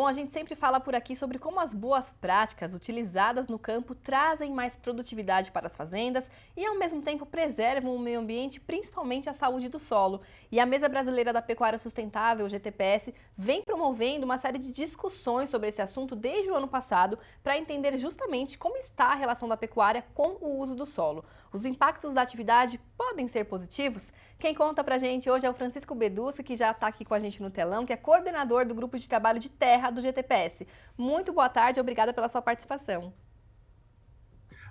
Bom, a gente sempre fala por aqui sobre como as boas práticas utilizadas no campo trazem mais produtividade para as fazendas e, ao mesmo tempo, preservam o meio ambiente, principalmente a saúde do solo. E a Mesa Brasileira da Pecuária Sustentável, GTPS, vem promovendo uma série de discussões sobre esse assunto desde o ano passado para entender justamente como está a relação da pecuária com o uso do solo. Os impactos da atividade podem ser positivos? Quem conta pra gente hoje é o Francisco Beduschi, que já está aqui com a gente no telão, que é coordenador do Grupo de Trabalho de Terra do GTPS. Muito boa tarde e obrigada pela sua participação.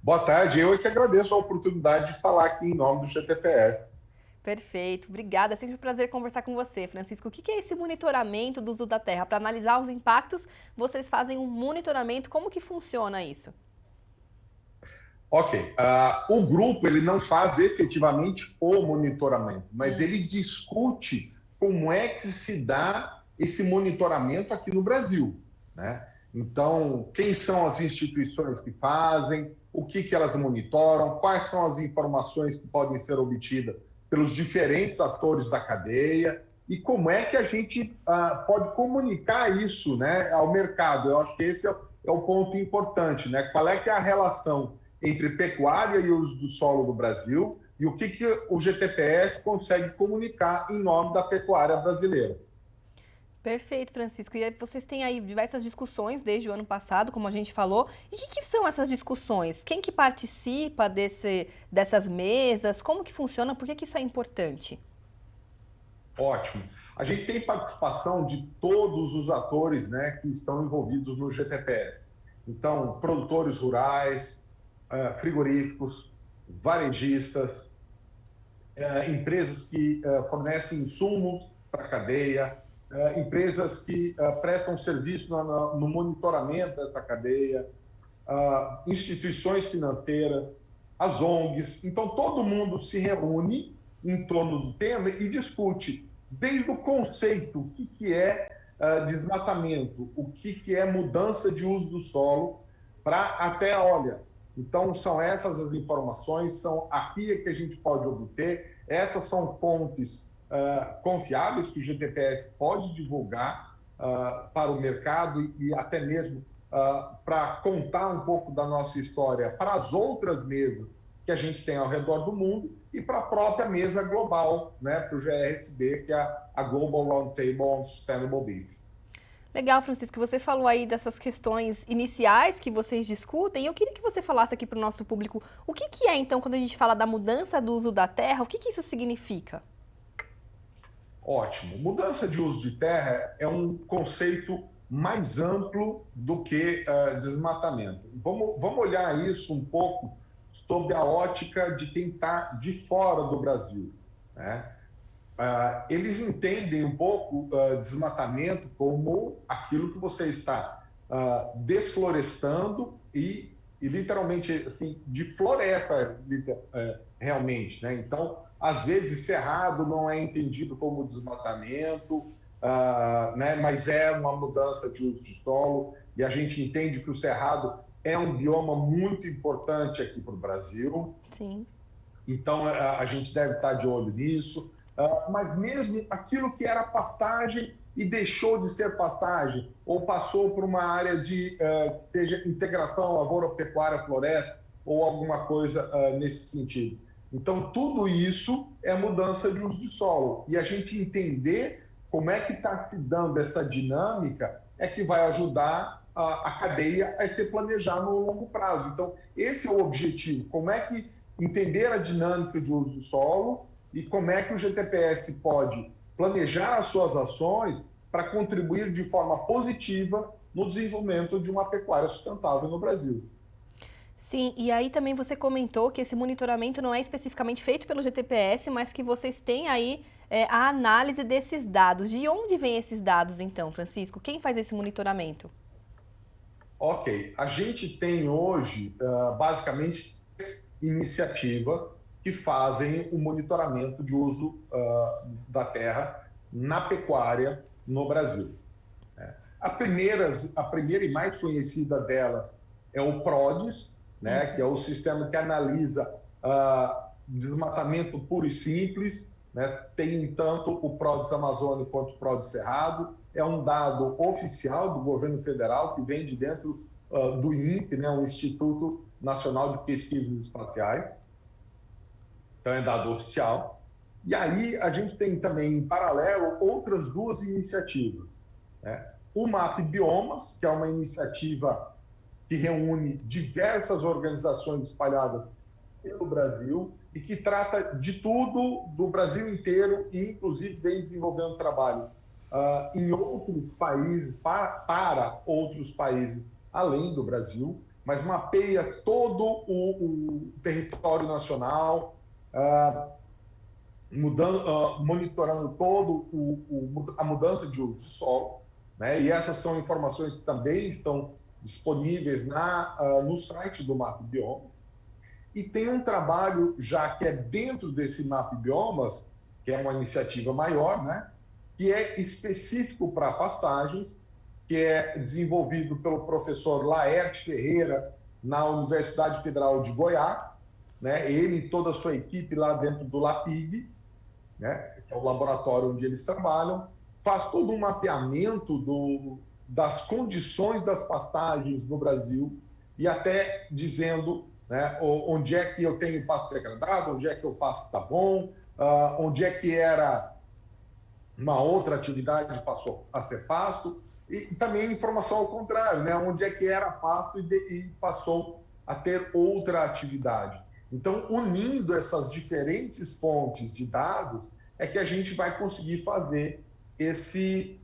Boa tarde, eu é que agradeço a oportunidade de falar aqui em nome do GTPS. Perfeito, obrigada. É sempre um prazer conversar com você, Francisco. O que é esse monitoramento do uso da terra? Para analisar os impactos, vocês fazem um monitoramento. Como que funciona isso? Ok, o grupo ele não faz efetivamente o monitoramento, mas ele discute como é que se dá esse monitoramento aqui no Brasil, né? Então, quem são as instituições que fazem, o que elas monitoram, quais são as informações que podem ser obtidas pelos diferentes atores da cadeia e como é que a gente pode comunicar isso, né, ao mercado. Eu acho que esse é o ponto importante, né? Qual é que é a relação entre pecuária e uso do solo do Brasil e o que o GTPS consegue comunicar em nome da pecuária brasileira. Perfeito, Francisco. E aí vocês têm aí diversas discussões desde o ano passado, como a gente falou. E o que são essas discussões? Quem que participa dessas mesas? Como que funciona? Por que isso é importante? Ótimo. A gente tem participação de todos os atores, né, que estão envolvidos no GTPS. Então, produtores rurais, frigoríficos, varejistas, empresas que fornecem insumos para a cadeia, empresas que prestam serviço no monitoramento dessa cadeia, instituições financeiras, as ONGs. Então, todo mundo se reúne em torno do tema e discute desde o conceito, o que é desmatamento, o que é mudança de uso do solo, para até, olha, então são essas as informações, são aqui que a gente pode obter, essas são fontes confiáveis que o GTPS pode divulgar para o mercado e até mesmo para contar um pouco da nossa história para as outras mesas que a gente tem ao redor do mundo e para a própria mesa global, né, para o GRSB, que é a Global Roundtable on Sustainable Beef. Legal, Francisco, você falou aí dessas questões iniciais que vocês discutem. Eu queria que você falasse aqui para o nosso público o que é, então, quando a gente fala da mudança do uso da terra, o que isso significa? Ótimo. Mudança de uso de terra é um conceito mais amplo do que desmatamento. Vamos olhar isso um pouco sob a ótica de quem está de fora do Brasil, né? Eles entendem um pouco desmatamento como aquilo que você está desflorestando e literalmente assim, de floresta realmente, né? Então, às vezes, cerrado não é entendido como desmatamento, né? Mas é uma mudança de uso de solo e a gente entende que o cerrado é um bioma muito importante aqui para o Brasil. Sim. Então, a gente deve estar de olho nisso. Mas mesmo aquilo que era pastagem e deixou de ser pastagem, ou passou por uma área de, seja integração lavoura, pecuária, floresta, ou alguma coisa nesse sentido. Então, tudo isso é mudança de uso de solo. E a gente entender como é que está se dando essa dinâmica é que vai ajudar a cadeia a se planejar no longo prazo. Então, esse é o objetivo. Como é que entender a dinâmica de uso do solo e como é que o GTPS pode planejar as suas ações para contribuir de forma positiva no desenvolvimento de uma pecuária sustentável no Brasil. Sim, e aí também você comentou que esse monitoramento não é especificamente feito pelo GTPS, mas que vocês têm aí a análise desses dados. De onde vêm esses dados, então, Francisco? Quem faz esse monitoramento? Ok, a gente tem hoje, basicamente, três iniciativas que fazem o monitoramento de uso da terra na pecuária no Brasil. A primeira e mais conhecida delas é o PRODES, né, que é o sistema que analisa desmatamento puro e simples, né, tem tanto o PRODES Amazônia quanto o PRODES Cerrado, é um dado oficial do governo federal, que vem de dentro do INPE, né, o Instituto Nacional de Pesquisas Espaciais. Então, é dado oficial. E aí, a gente tem também, em paralelo, outras duas iniciativas, né? O MAP Biomas, que é uma iniciativa que reúne diversas organizações espalhadas pelo Brasil e que trata de tudo do Brasil inteiro e, inclusive, vem desenvolvendo trabalhos em outros países, para outros países além do Brasil, mas mapeia todo o território nacional, monitorando a mudança de uso de solo, né? E essas são informações que também estão disponíveis no site do MAP Biomas. E tem um trabalho já que é dentro desse MAP Biomas, que é uma iniciativa maior, né? Que é específico para pastagens, que é desenvolvido pelo professor Laerte Ferreira, na Universidade Federal de Goiás, né? Ele e toda a sua equipe lá dentro do LAPIG, né? Que é o laboratório onde eles trabalham, faz todo um mapeamento das condições das pastagens no Brasil e até dizendo, né, onde é que eu tenho pasto degradado, onde é que o pasto está bom, onde é que era uma outra atividade passou a ser pasto, e também informação ao contrário, né, onde é que era pasto e passou a ter outra atividade. Então, unindo essas diferentes fontes de dados, é que a gente vai conseguir fazer esse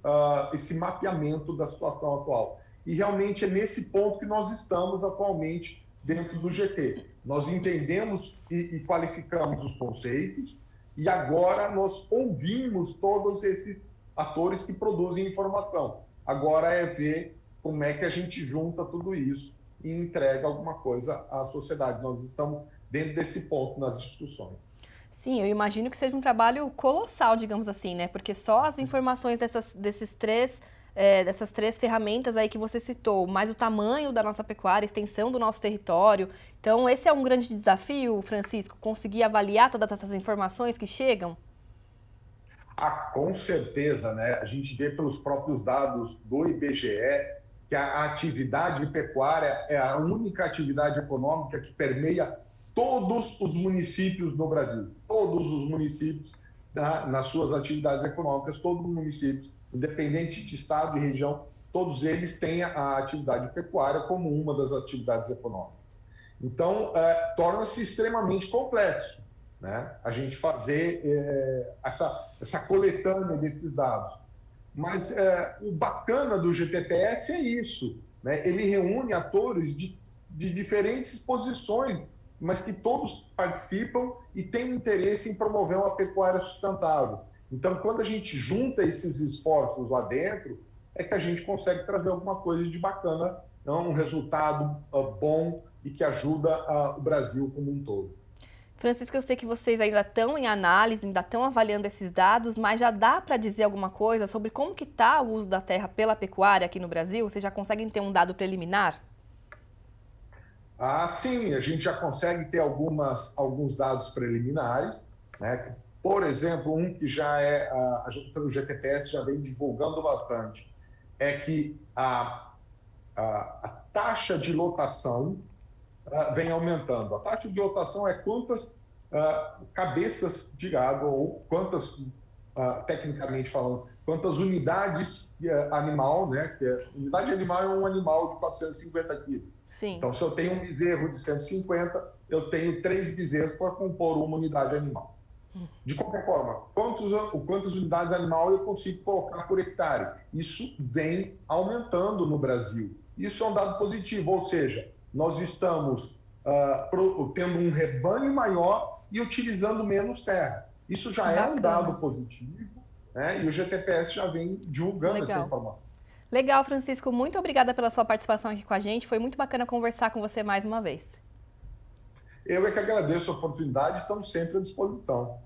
mapeamento da situação atual. E realmente é nesse ponto que nós estamos atualmente dentro do GT. Nós entendemos e qualificamos os conceitos e agora nós ouvimos todos esses atores que produzem informação. Agora é ver como é que a gente junta tudo isso e entrega alguma coisa à sociedade. Nós estamos dentro desse ponto nas discussões. Sim, eu imagino que seja um trabalho colossal, digamos assim, né? Porque só as informações dessas três ferramentas aí que você citou, mais o tamanho da nossa pecuária, a extensão do nosso território. Então, esse é um grande desafio, Francisco, conseguir avaliar todas essas informações que chegam? Com certeza, né? A gente vê pelos próprios dados do IBGE que a atividade pecuária é a única atividade econômica que permeia todos os municípios do Brasil. Todos os municípios, nas suas atividades econômicas, todos os municípios, independente de estado e região, todos eles têm a atividade pecuária como uma das atividades econômicas. Então, torna-se extremamente complexo, né, a gente fazer essa coletânea desses dados. Mas o bacana do GTPS é isso, né? Ele reúne atores de diferentes posições, mas que todos participam e têm interesse em promover uma pecuária sustentável. Então, quando a gente junta esses esforços lá dentro, é que a gente consegue trazer alguma coisa de bacana, não? Um resultado bom e que ajuda o Brasil como um todo. Francisco, eu sei que vocês ainda estão em análise, ainda estão avaliando esses dados, mas já dá para dizer alguma coisa sobre como que está o uso da terra pela pecuária aqui no Brasil? Vocês já conseguem ter um dado preliminar? Sim, a gente já consegue ter alguns dados preliminares, né? Por exemplo, um que já o GTPS já vem divulgando bastante, é que a taxa de lotação vem aumentando. A taxa de lotação é quantas cabeças de gado, ou quantas, tecnicamente falando, quantas unidades animal, né? Unidade animal é um animal de 450 quilos. Sim. Então, se eu tenho um bezerro de 150, eu tenho 3 bezerros para compor uma unidade animal. De qualquer forma, quantas unidades animal eu consigo colocar por hectare? Isso vem aumentando no Brasil. Isso é um dado positivo, ou seja, nós estamos tendo um rebanho maior e utilizando menos terra. Isso já é um dado positivo, né? E o GTPS já vem divulgando essa informação. Legal, Francisco. Muito obrigada pela sua participação aqui com a gente. Foi muito bacana conversar com você mais uma vez. Eu é que agradeço a oportunidade, estamos sempre à disposição.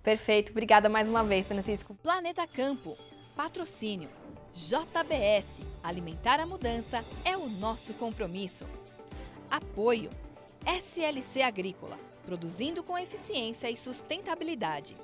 Perfeito. Obrigada mais uma vez, Francisco. Planeta Campo. Patrocínio. JBS. Alimentar a mudança é o nosso compromisso. Apoio. SLC Agrícola. Produzindo com eficiência e sustentabilidade.